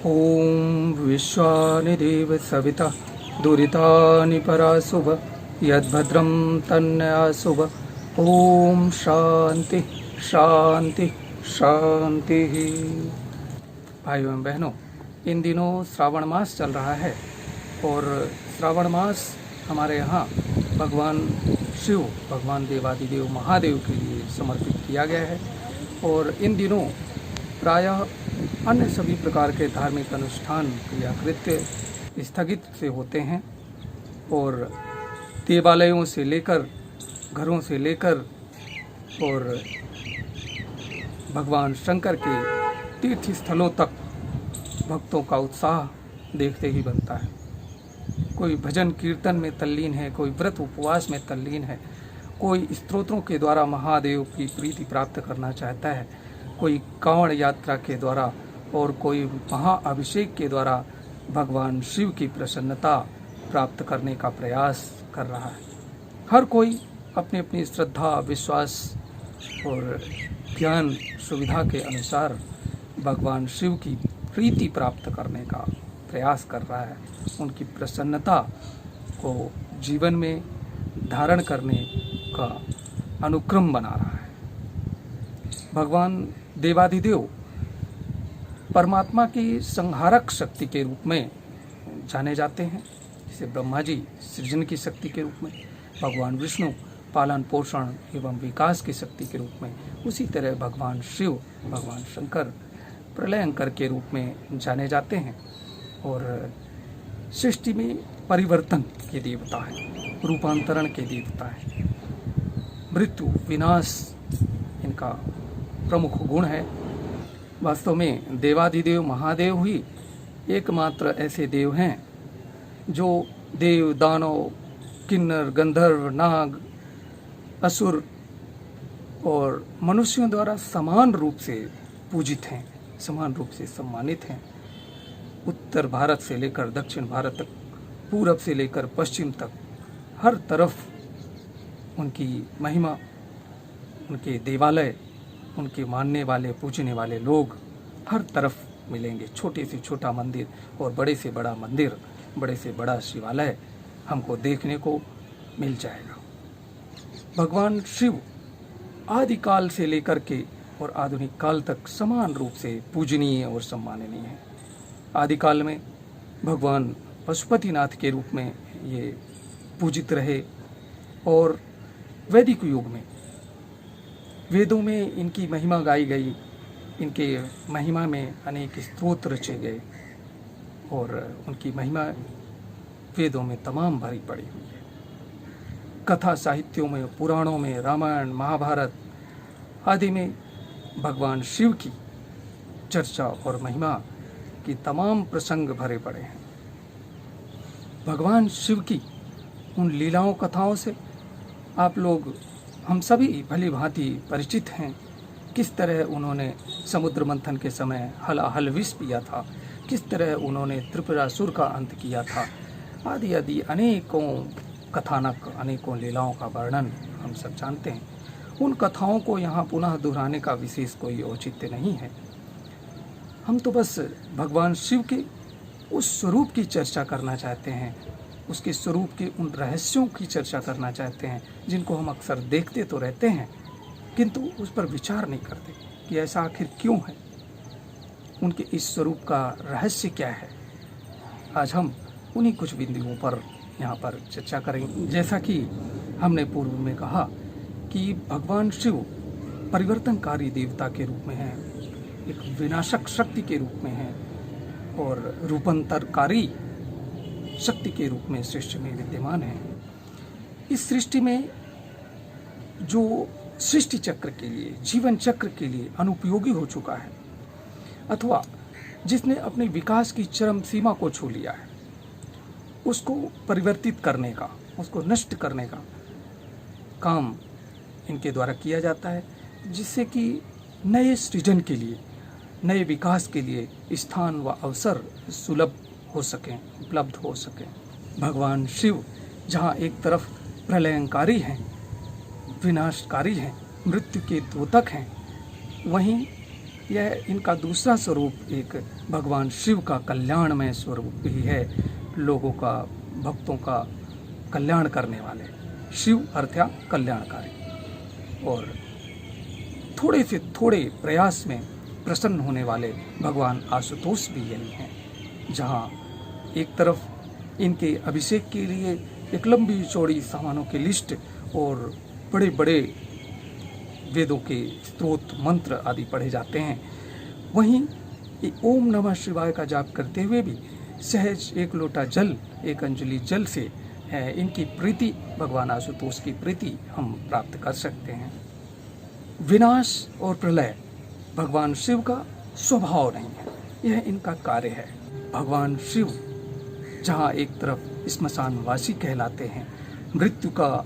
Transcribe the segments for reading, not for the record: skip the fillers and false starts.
ॐ विश्वानि देव सविता दुरितानि पराशुभ यद्भद्रं तन्याशुभ। ॐ शांति शांति शांति। भाइयों एवं बहनों, इन दिनों श्रावण मास चल रहा है और श्रावण मास हमारे यहाँ भगवान शिव, भगवान देवादिदेव महादेव के लिए समर्पित किया गया है। और इन दिनों प्रायः अन्य सभी प्रकार के धार्मिक अनुष्ठान या कृत्य स्थगित से होते हैं और देवालयों से लेकर, घरों से लेकर और भगवान शंकर के तीर्थ स्थलों तक भक्तों का उत्साह देखते ही बनता है। कोई भजन कीर्तन में तल्लीन है, कोई व्रत उपवास में तल्लीन है, कोई स्तोत्रों के द्वारा महादेव की प्रीति प्राप्त करना चाहता है, कोई कांवड़ यात्रा के द्वारा और कोई महाअभिषेक के द्वारा भगवान शिव की प्रसन्नता प्राप्त करने का प्रयास कर रहा है। हर कोई अपनी अपनी श्रद्धा, विश्वास और ज्ञान सुविधा के अनुसार भगवान शिव की प्रीति प्राप्त करने का प्रयास कर रहा है, उनकी प्रसन्नता को जीवन में धारण करने का अनुक्रम बना रहा है। भगवान देवादिदेव परमात्मा की संहारक शक्ति के रूप में जाने जाते हैं, जिसे ब्रह्मा जी सृजन की शक्ति के रूप में, भगवान विष्णु पालन पोषण एवं विकास की शक्ति के रूप में, उसी तरह भगवान शिव, भगवान शंकर प्रलयंकर के रूप में जाने जाते हैं और सृष्टि में परिवर्तन के देवता हैं, रूपांतरण के देवता हैं। मृत्यु विनाश इनका प्रमुख गुण है। वास्तव में देवादिदेव महादेव ही एकमात्र ऐसे देव हैं जो देव, दानव, किन्नर, गंधर्व, नाग, असुर और मनुष्यों द्वारा समान रूप से पूजित हैं, समान रूप से सम्मानित हैं। उत्तर भारत से लेकर दक्षिण भारत तक, पूरब से लेकर पश्चिम तक, हर तरफ उनकी महिमा, उनके देवालय, उनके मानने वाले, पूजने वाले लोग हर तरफ मिलेंगे। छोटे से छोटा मंदिर और बड़े से बड़ा मंदिर, बड़े से बड़ा शिवालय हमको देखने को मिल जाएगा। भगवान शिव आदिकाल से लेकर के और आधुनिक काल तक समान रूप से पूजनीय और सम्माननीय है। आदिकाल में भगवान पशुपतिनाथ के रूप में ये पूजित रहे और वैदिक युग में वेदों में इनकी महिमा गाई गई, इनके महिमा में अनेक स्तोत्र रचे गए और उनकी महिमा वेदों में तमाम भरी पड़ी हुई है। कथा साहित्यों में, पुराणों में, रामायण, महाभारत आदि में भगवान शिव की चर्चा और महिमा की तमाम प्रसंग भरे पड़े हैं। भगवान शिव की उन लीलाओं कथाओं से आप लोग, हम सभी भली भांति परिचित हैं। किस तरह उन्होंने समुद्र मंथन के समय हलाहल विष पिया था, किस तरह उन्होंने त्रिपुरासुर का अंत किया था, आदि आदि अनेकों कथानक, अनेकों लीलाओं का वर्णन हम सब जानते हैं। उन कथाओं को यहाँ पुनः दोहराने का विशेष कोई औचित्य नहीं है। हम तो बस भगवान शिव के उस स्वरूप की चर्चा करना चाहते हैं, उसके स्वरूप के उन रहस्यों की चर्चा करना चाहते हैं जिनको हम अक्सर देखते तो रहते हैं किंतु उस पर विचार नहीं करते कि ऐसा आखिर क्यों है, उनके इस स्वरूप का रहस्य क्या है। आज हम उन्हीं कुछ बिंदुओं पर यहाँ पर चर्चा करेंगे। जैसा कि हमने पूर्व में कहा कि भगवान शिव परिवर्तनकारी देवता के रूप में हैं, एक विनाशक शक्ति के रूप में हैं और रूपांतरकारी शक्ति के रूप में सृष्टि में विद्यमान है। इस सृष्टि में जो सृष्टि चक्र के लिए, जीवन चक्र के लिए अनुपयोगी हो चुका है अथवा जिसने अपने विकास की चरम सीमा को छू लिया है, उसको परिवर्तित करने का, उसको नष्ट करने का काम इनके द्वारा किया जाता है, जिससे कि नए सृजन के लिए, नए विकास के लिए स्थान व अवसर सुलभ हो सकें, उपलब्ध हो सकें। भगवान शिव जहाँ एक तरफ प्रलयंकारी हैं, विनाशकारी हैं, मृत्यु के द्योतक हैं, वहीं यह इनका दूसरा स्वरूप एक भगवान शिव का कल्याणमय स्वरूप भी है, लोगों का, भक्तों का कल्याण करने वाले। शिव अर्थात कल्याणकारी। और थोड़े से थोड़े प्रयास में प्रसन्न होने वाले भगवान आशुतोष भी यही हैं, जहाँ एक तरफ इनके अभिषेक के लिए एक लंबी चौड़ी सामानों की लिस्ट और बड़े बड़े वेदों के स्तोत्र मंत्र आदि पढ़े जाते हैं, वहीं ओम नमः शिवाय का जाप करते हुए भी सहज एक लोटा जल, एक अंजलि जल से इनकी प्रीति, भगवान आशुतोष की प्रीति हम प्राप्त कर सकते हैं। विनाश और प्रलय भगवान शिव का स्वभाव नहीं है, यह इनका कार्य है। भगवान शिव जहाँ एक तरफ श्मशानवासी कहलाते हैं, मृत्यु का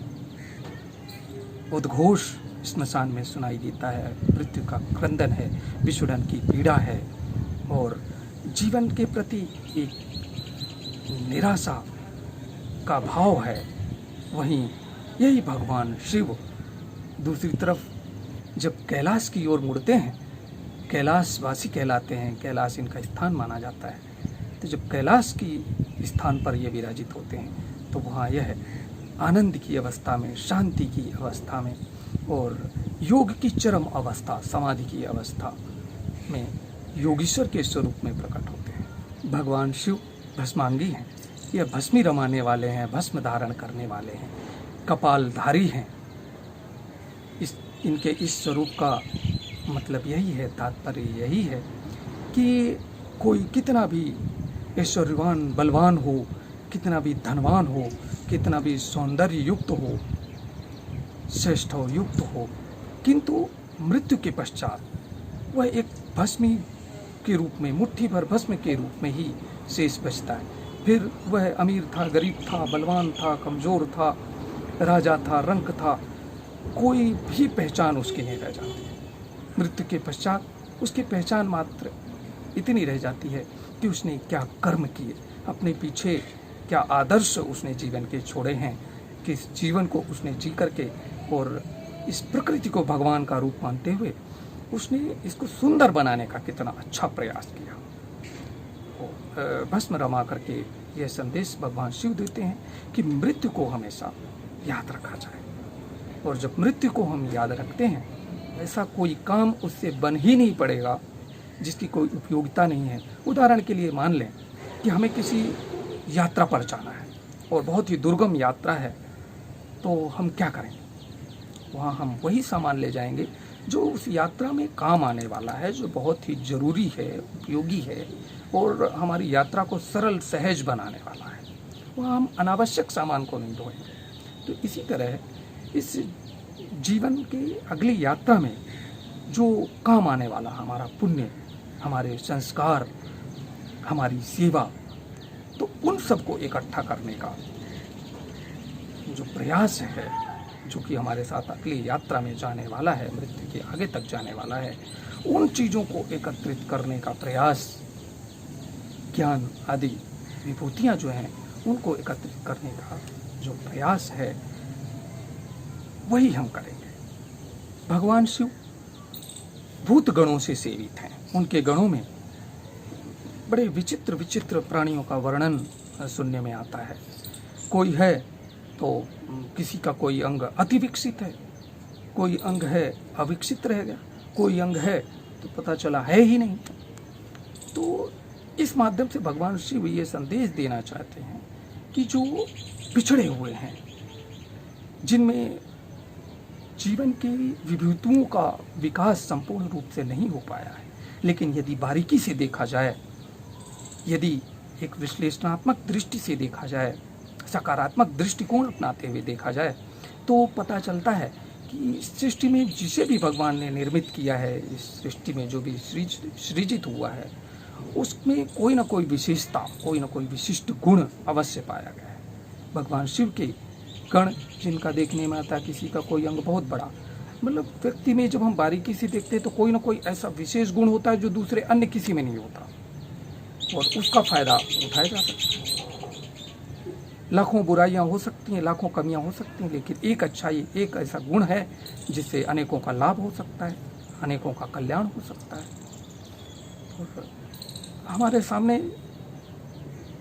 उद्घोष श्मशान में सुनाई देता है, मृत्यु का क्रंदन है, विषुड़न की पीड़ा है और जीवन के प्रति एक निराशा का भाव है, वहीं यही भगवान शिव दूसरी तरफ जब कैलाश की ओर मुड़ते हैं, कैलाशवासी कहलाते हैं, कैलाश इनका स्थान माना जाता है, तो जब कैलाश की स्थान पर ये विराजित होते हैं तो वहाँ यह आनंद की अवस्था में, शांति की अवस्था में और योग की चरम अवस्था, समाधि की अवस्था में योगीश्वर के स्वरूप में प्रकट होते हैं। भगवान शिव भस्मांगी हैं, यह भस्मी रमाने वाले हैं, भस्म धारण करने वाले हैं, कपालधारी हैं। इनके इस स्वरूप का मतलब यही है, तात्पर्य यही है कि कोई कितना भी ऐश्वर्यवान बलवान हो, कितना भी धनवान हो, कितना भी सौंदर्य युक्त हो, श्रेष्ठ युक्त हो, किंतु मृत्यु के पश्चात वह एक भस्मी के रूप में, मुट्ठी भर भस्म के रूप में ही शेष बचता है। फिर वह अमीर था, गरीब था, बलवान था, कमजोर था, राजा था, रंक था, कोई भी पहचान उसकी नहीं रह जाती। मृत्यु के पश्चात उसकी पहचान मात्र इतनी रह जाती है कि उसने क्या कर्म किए, अपने पीछे क्या आदर्श उसने जीवन के छोड़े हैं, किस जीवन को उसने जी करके और इस प्रकृति को भगवान का रूप मानते हुए उसने इसको सुंदर बनाने का कितना अच्छा प्रयास किया। भस्म रमा करके यह संदेश भगवान शिव देते हैं कि मृत्यु को हमेशा याद रखा जाए, और जब मृत्यु को हम याद रखते हैं, ऐसा कोई काम उससे बन ही नहीं पड़ेगा जिसकी कोई उपयोगिता नहीं है। उदाहरण के लिए मान लें कि हमें किसी यात्रा पर जाना है और बहुत ही दुर्गम यात्रा है, तो हम क्या करेंगे? वहाँ हम वही सामान ले जाएंगे जो उस यात्रा में काम आने वाला है, जो बहुत ही ज़रूरी है, उपयोगी है और हमारी यात्रा को सरल सहज बनाने वाला है। वहाँ हम अनावश्यक सामान को नहीं ढोएंगे। तो इसी तरह इस जीवन की अगली यात्रा में जो काम आने वाला हमारा पुण्य, हमारे संस्कार, हमारी सेवा, तो उन सबको इकट्ठा करने का जो प्रयास है, जो कि हमारे साथ अगली यात्रा में जाने वाला है, मृत्यु के आगे तक जाने वाला है, उन चीज़ों को एकत्रित करने का प्रयास, ज्ञान आदि विभूतियाँ जो हैं उनको एकत्रित करने का जो प्रयास है, वही हम करेंगे। भगवान शिव भूत गणों से सेवित हैं। उनके गणों में बड़े विचित्र विचित्र प्राणियों का वर्णन सुनने में आता है। कोई है तो किसी का कोई अंग अति विकसित है, कोई अंग है अविकसित रह गया, कोई अंग है तो पता चला है ही नहीं। तो इस माध्यम से भगवान शिव ये संदेश देना चाहते हैं कि जो पिछड़े हुए हैं, जिनमें जीवन की विभूतियों का विकास संपूर्ण रूप से नहीं हो पाया है, लेकिन यदि बारीकी से देखा जाए, यदि एक विश्लेषणात्मक दृष्टि से देखा जाए, सकारात्मक दृष्टिकोण अपनाते हुए देखा जाए, तो पता चलता है कि सृष्टि में जिसे भी भगवान ने निर्मित किया है, इस सृष्टि में जो भी सृजित हुआ है, उसमें कोई ना कोई विशेषता, कोई ना कोई विशिष्ट गुण अवश्य पाया गया है। भगवान शिव के गण जिनका देखने में आता है, किसी का कोई अंग बहुत बड़ा, मतलब व्यक्ति में जब हम बारीकी से देखते हैं तो कोई ना कोई ऐसा विशेष गुण होता है जो दूसरे अन्य किसी में नहीं होता, और उसका फायदा उठाया जा सकता है। लाखों बुराइयां हो सकती हैं, लाखों कमियां हो सकती हैं, लेकिन एक अच्छाई, एक ऐसा गुण है जिससे अनेकों का लाभ हो सकता है, अनेकों का कल्याण हो सकता है। और हमारे सामने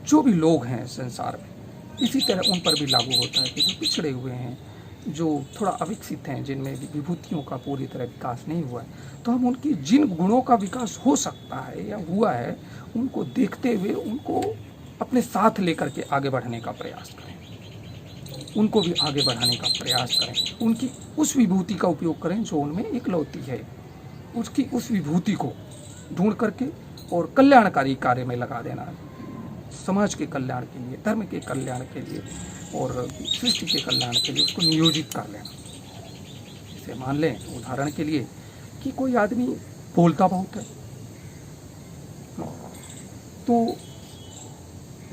जो भी लोग हैं संसार में, इसी तरह उन पर भी लागू होता है कि जो पिछड़े हुए हैं, जो थोड़ा अविकसित हैं, जिनमें विभूतियों का पूरी तरह विकास नहीं हुआ है, तो हम उनकी जिन गुणों का विकास हो सकता है या हुआ है, उनको देखते हुए उनको अपने साथ लेकर के आगे बढ़ने का प्रयास करें, उनको भी आगे बढ़ाने का प्रयास करें, उनकी उस विभूति का उपयोग करें जो उनमें इकलौती है, उसकी उस विभूति को ढूंढ करके और कल्याणकारी कार्य में लगा देना, समाज के कल्याण के लिए, धर्म के कल्याण के लिए और सृष्टि के कल्याण के लिए उसको नियोजित कर लेना। जैसे मान लें उदाहरण के लिए कि कोई आदमी बोलता बहुत है, तो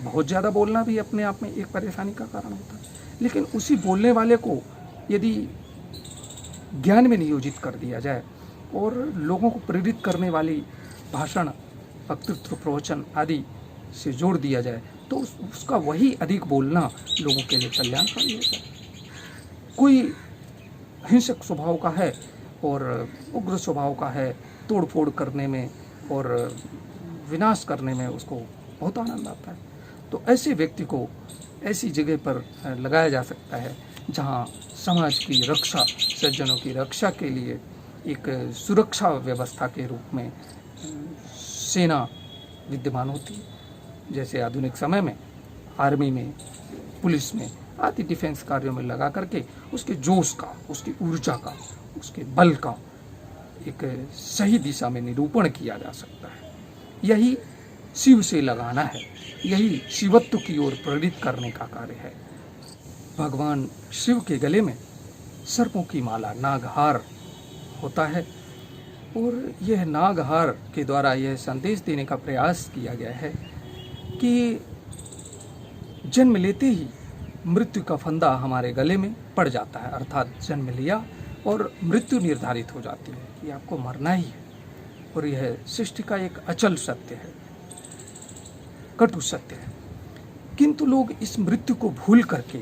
बहुत ज़्यादा बोलना भी अपने आप में एक परेशानी का कारण होता है, लेकिन उसी बोलने वाले को यदि ज्ञान में नियोजित कर दिया जाए और लोगों को प्रेरित करने वाली भाषण, वक्तृत्व, प्रवचन आदि से जोड़ दिया जाए, तो उसका वही अधिक बोलना लोगों के लिए कल्याणकारी होता है। कोई हिंसक स्वभाव का है और उग्र स्वभाव का है, तोड़ फोड़ करने में और विनाश करने में उसको बहुत आनंद आता है, तो ऐसे व्यक्ति को ऐसी जगह पर लगाया जा सकता है जहाँ समाज की रक्षा, सज्जनों की रक्षा के लिए एक सुरक्षा व्यवस्था के रूप में सेना विद्यमान होती है। जैसे आधुनिक समय में आर्मी में, पुलिस में आदि डिफेंस कार्यों में लगा करके उसके जोश का, उसकी ऊर्जा का, उसके बल का एक सही दिशा में निरूपण किया जा सकता है। यही शिव से लगाना है, यही शिवत्व की ओर प्रेरित करने का कार्य है। भगवान शिव के गले में सर्पों की माला, नागहार होता है और यह नागहार के द्वारा यह संदेश देने का प्रयास किया गया है कि जन्म लेते ही मृत्यु का फंदा हमारे गले में पड़ जाता है, अर्थात जन्म लिया और मृत्यु निर्धारित हो जाती है कि आपको मरना ही है, और यह सृष्टि का एक अचल सत्य है, कटु सत्य है। किंतु लोग इस मृत्यु को भूल करके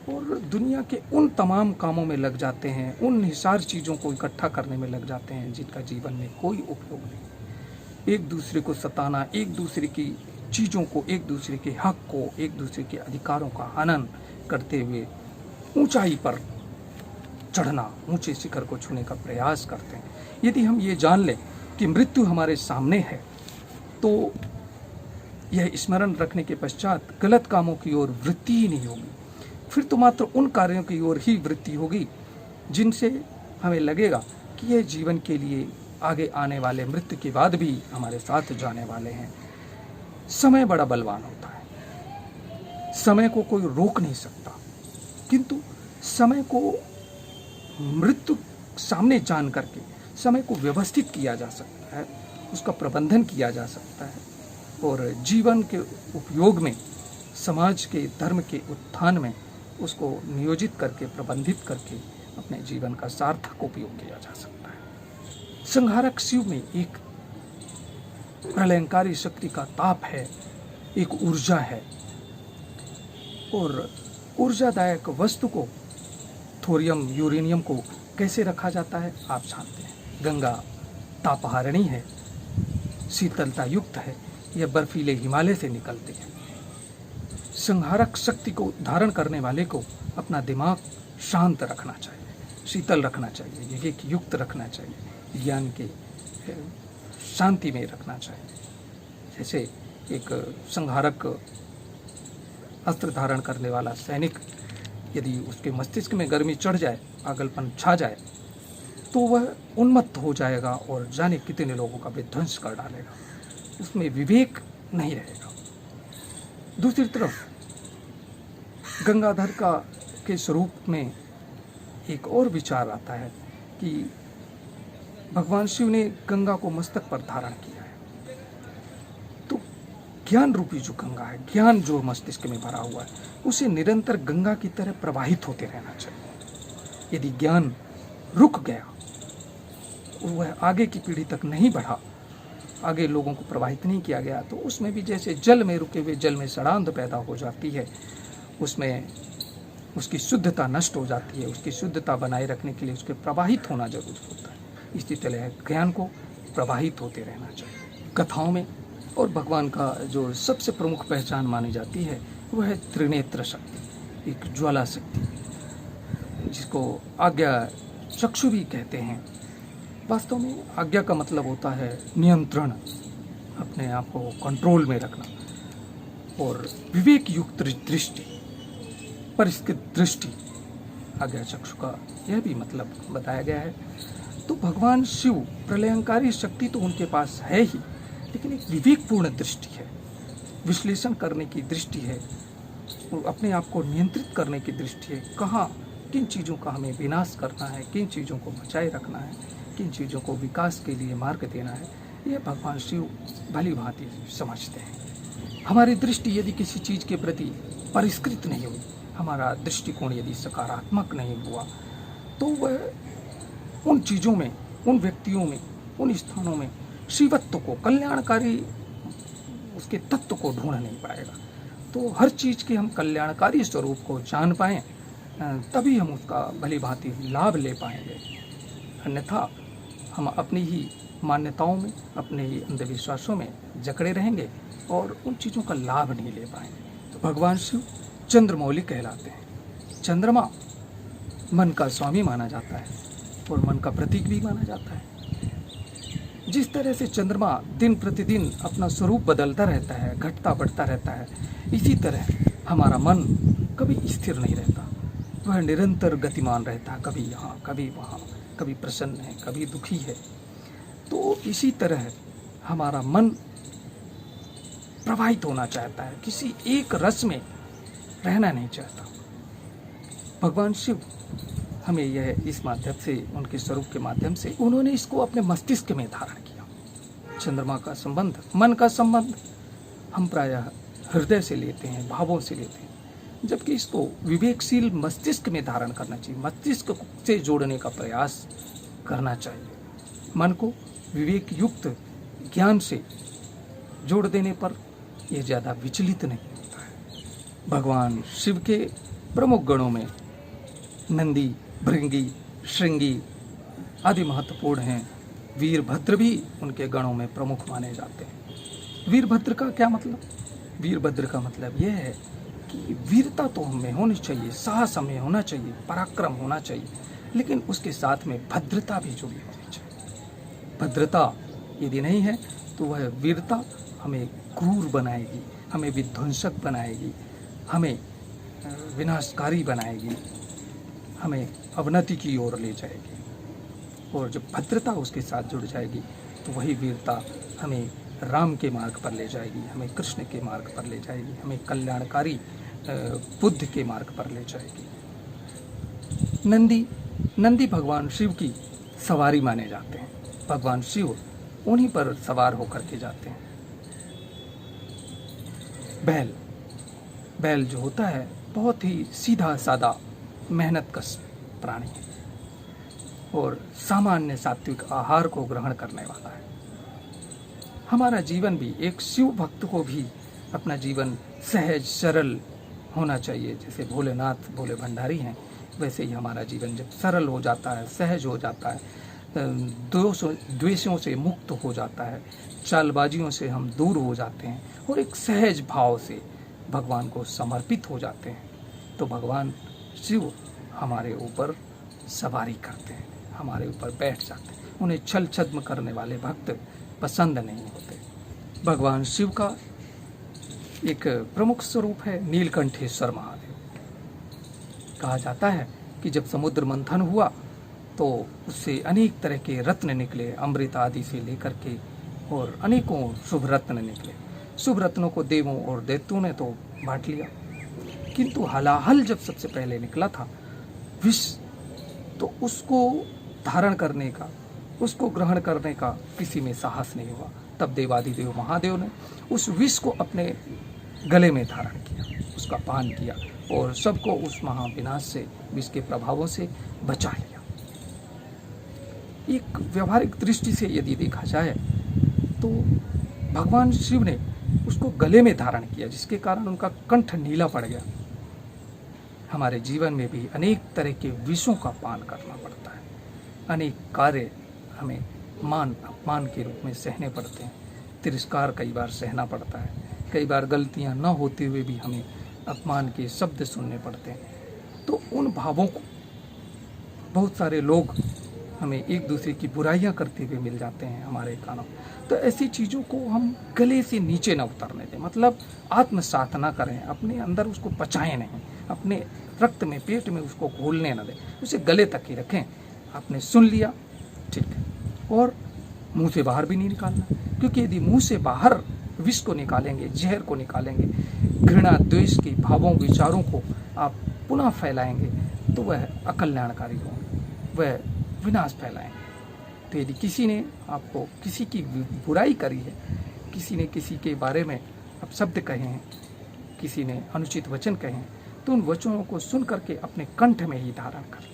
और दुनिया के उन तमाम कामों में लग जाते हैं, उन निसार चीज़ों को इकट्ठा करने में लग जाते हैं जिनका जीवन में कोई उपयोग नहीं। एक दूसरे को सताना, एक दूसरे की चीज़ों को, एक दूसरे के हक को, एक दूसरे के अधिकारों का हनन करते हुए ऊंचाई पर चढ़ना, ऊंचे शिखर को छूने का प्रयास करते हैं। यदि हम ये जान लें कि मृत्यु हमारे सामने है, तो यह स्मरण रखने के पश्चात गलत कामों की ओर वृत्ति ही नहीं होगी, फिर तो मात्र उन कार्यों की ओर ही वृत्ति होगी जिनसे हमें लगेगा कि यह जीवन के लिए आगे आने वाले मृत्यु के बाद भी हमारे साथ जाने वाले हैं। समय बड़ा बलवान होता है, समय को कोई रोक नहीं सकता, किंतु समय को मृत्यु सामने जान करके समय को व्यवस्थित किया जा सकता है, उसका प्रबंधन किया जा सकता है और जीवन के उपयोग में, समाज के, धर्म के उत्थान में उसको नियोजित करके, प्रबंधित करके अपने जीवन का सार्थक उपयोग किया जा सकता है। संहारक शिव में एक प्रलयंकारी शक्ति का ताप है, एक ऊर्जा है, और ऊर्जादायक वस्तु को, थोरियम, यूरेनियम को कैसे रखा जाता है आप जानते हैं। गंगा तापहारिणी है, शीतलता युक्त है, यह बर्फीले हिमालय से निकलती है। संहारक शक्ति को धारण करने वाले को अपना दिमाग शांत रखना चाहिए, शीतल रखना चाहिए, विवेक युक्त रखना चाहिए, ज्ञान के शांति में रखना चाहिए। जैसे एक संहारक अस्त्र धारण करने वाला सैनिक, यदि उसके मस्तिष्क में गर्मी चढ़ जाए, पागलपन छा जाए, तो वह उन्मत्त हो जाएगा और जाने कितने लोगों का विध्वंस कर डालेगा, उसमें विवेक नहीं रहेगा। दूसरी तरफ गंगाधर के स्वरूप में एक और विचार आता है कि भगवान शिव ने गंगा को मस्तक पर धारण किया है, तो ज्ञान रूपी जो गंगा है, ज्ञान जो मस्तिष्क में भरा हुआ है, उसे निरंतर गंगा की तरह प्रवाहित होते रहना चाहिए। यदि ज्ञान रुक गया, वह आगे की पीढ़ी तक नहीं बढ़ा, आगे लोगों को प्रवाहित नहीं किया गया, तो उसमें भी जैसे जल में रुके हुए जल में सड़ांध पैदा हो जाती है, उसमें उसकी शुद्धता नष्ट हो जाती है। उसकी शुद्धता बनाए रखने के लिए उसके प्रवाहित होना जरूरी होता है। इसी तरह ज्ञान को प्रवाहित होते रहना चाहिए। कथाओं में और भगवान का जो सबसे प्रमुख पहचान मानी जाती है वह है त्रिनेत्र शक्ति, एक ज्वाला शक्ति, जिसको आज्ञा चक्षु भी कहते हैं। वास्तव में आज्ञा का मतलब होता है नियंत्रण, अपने आप को कंट्रोल में रखना, और विवेक युक्त दृष्टि, परिष्कृत दृष्टि, आज्ञा चक्षु का यह भी मतलब बताया गया है। तो भगवान शिव प्रलयंकारी शक्ति तो उनके पास है ही, लेकिन एक विवेकपूर्ण दृष्टि है, विश्लेषण करने की दृष्टि है, अपने आप को नियंत्रित करने की दृष्टि है। कहाँ किन चीज़ों का हमें विनाश करना है, किन चीज़ों को बचाए रखना है, किन चीज़ों को विकास के लिए मार्ग देना है, ये भगवान शिव भली भांति समझते हैं। हमारी दृष्टि यदि किसी चीज़ के प्रति परिष्कृत नहीं हुई, हमारा दृष्टिकोण यदि सकारात्मक नहीं हुआ, तो वह उन चीज़ों में, उन व्यक्तियों में, उन स्थानों में शिवत्व को, कल्याणकारी उसके तत्व को ढूंढ नहीं पाएगा। तो हर चीज़ के हम कल्याणकारी स्वरूप को जान पाएँ, तभी हम उसका भली भांति लाभ ले पाएंगे। अन्यथा हम अपनी ही मान्यताओं में, अपने ही अंधविश्वासों में जकड़े रहेंगे और उन चीज़ों का लाभ नहीं ले पाएंगे। तो भगवान शिव चंद्रमौली कहलाते हैं। चंद्रमा मन का स्वामी माना जाता है और मन का प्रतीक भी माना जाता है। जिस तरह से चंद्रमा दिन प्रतिदिन अपना स्वरूप बदलता रहता है, घटता बढ़ता रहता है, इसी तरह हमारा मन कभी स्थिर नहीं रहता, वह निरंतर गतिमान रहता है, कभी यहाँ कभी वहाँ, कभी प्रसन्न है कभी दुखी है। तो इसी तरह हमारा मन प्रवाहित होना चाहता है, किसी एक रस में रहना नहीं चाहता। भगवान शिव हमें यह इस माध्यम से, उनके स्वरूप के माध्यम से, उन्होंने इसको अपने मस्तिष्क में धारण किया। चंद्रमा का संबंध, मन का संबंध हम प्रायः हृदय से लेते हैं, भावों से लेते हैं, जबकि इसको विवेकशील मस्तिष्क में धारण करना चाहिए, मस्तिष्क से जोड़ने का प्रयास करना चाहिए। मन को विवेक युक्त ज्ञान से जोड़ देने पर यह ज़्यादा विचलित नहीं होता है। भगवान शिव के प्रमुख गणों में नंदी, भृंगी, श्रृंगी आदि महत्वपूर्ण हैं। वीरभद्र भी उनके गणों में प्रमुख माने जाते हैं। वीरभद्र का क्या मतलब? वीरभद्र का मतलब यह है कि वीरता तो हमें होनी चाहिए, साहस हमें होना चाहिए, पराक्रम होना चाहिए, लेकिन उसके साथ में भद्रता भी जुड़ी होनी चाहिए। भद्रता यदि नहीं है तो वह वीरता हमें क्रूर बनाएगी, हमें विध्वंसक बनाएगी, हमें विनाशकारी बनाएगी, हमें अवनति की ओर ले जाएगी। और जब भद्रता उसके साथ जुड़ जाएगी तो वही वीरता हमें राम के मार्ग पर ले जाएगी, हमें कृष्ण के मार्ग पर ले जाएगी, हमें कल्याणकारी बुद्ध के मार्ग पर ले जाएगी। नंदी भगवान शिव की सवारी माने जाते हैं। भगवान शिव उन्हीं पर सवार होकर के जाते हैं। बैल जो होता है बहुत ही सीधा सादा मेहनतकश प्राणी है और सामान्य सात्विक आहार को ग्रहण करने वाला है। हमारा जीवन भी, एक शिव भक्त को भी अपना जीवन सहज सरल होना चाहिए। जैसे भोलेनाथ भोले भंडारी हैं, वैसे ही हमारा जीवन जब सरल हो जाता है, सहज हो जाता है, द्वेषों से मुक्त हो जाता है, चालबाजियों से हम दूर हो जाते हैं और एक सहज भाव से भगवान को समर्पित हो जाते हैं, तो भगवान शिव हमारे ऊपर सवारी करते हैं, हमारे ऊपर बैठ जाते हैं। उन्हें छल छद्म करने वाले भक्त पसंद नहीं होते। भगवान शिव का एक प्रमुख स्वरूप है नीलकंठेश्वर महादेव। कहा जाता है कि जब समुद्र मंथन हुआ तो उससे अनेक तरह के रत्न निकले, अमृत आदि से लेकर के, और अनेकों शुभ रत्न निकले। शुभ रत्नों को देवों और दैत्यों ने तो बांट लिया, किंतु हलाहल जब सबसे पहले निकला था विष, तो उसको धारण करने का, उसको ग्रहण करने का किसी में साहस नहीं हुआ। तब देवादिदेव महादेव ने उस विष को अपने गले में धारण किया, उसका पान किया और सबको उस महाविनाश से, विष के प्रभावों से बचा लिया। एक व्यवहारिक दृष्टि से यदि देखा जाए तो भगवान शिव ने उसको गले में धारण किया, जिसके कारण उनका कंठ नीला पड़ गया। हमारे जीवन में भी अनेक तरह के विषों का पान करना पड़ता है, अनेक कार्य हमें मान अपमान के रूप में सहने पड़ते हैं, तिरस्कार कई बार सहना पड़ता है, कई बार गलतियां न होते हुए भी हमें अपमान के शब्द सुनने पड़ते हैं। तो उन भावों को बहुत सारे लोग हमें एक दूसरे की बुराइयां करते हुए मिल जाते हैं हमारे कानों। तो ऐसी चीज़ों को हम गले से नीचे न उतरने दें, मतलब आत्मसात ना करें, अपने अंदर उसको पचाएं नहीं, अपने रक्त में, पेट में उसको घोलने न दें, उसे गले तक ही रखें। आपने सुन लिया, ठीक है, और मुंह से बाहर भी नहीं निकालना, क्योंकि यदि मुंह से बाहर विष को निकालेंगे, जहर को निकालेंगे, घृणा द्वेष की भावों विचारों को आप पुनः फैलाएंगे, तो वह अकल्याणकारी होंगे, वह विनाश फैलाएंगे। तो यदि किसी ने आपको किसी की बुराई करी है, किसी ने किसी के बारे में अपशब्द कहे हैं, किसी ने अनुचित वचन कहे हैं, तो उन वचनों को सुन करके अपने कंठ में ही धारण कर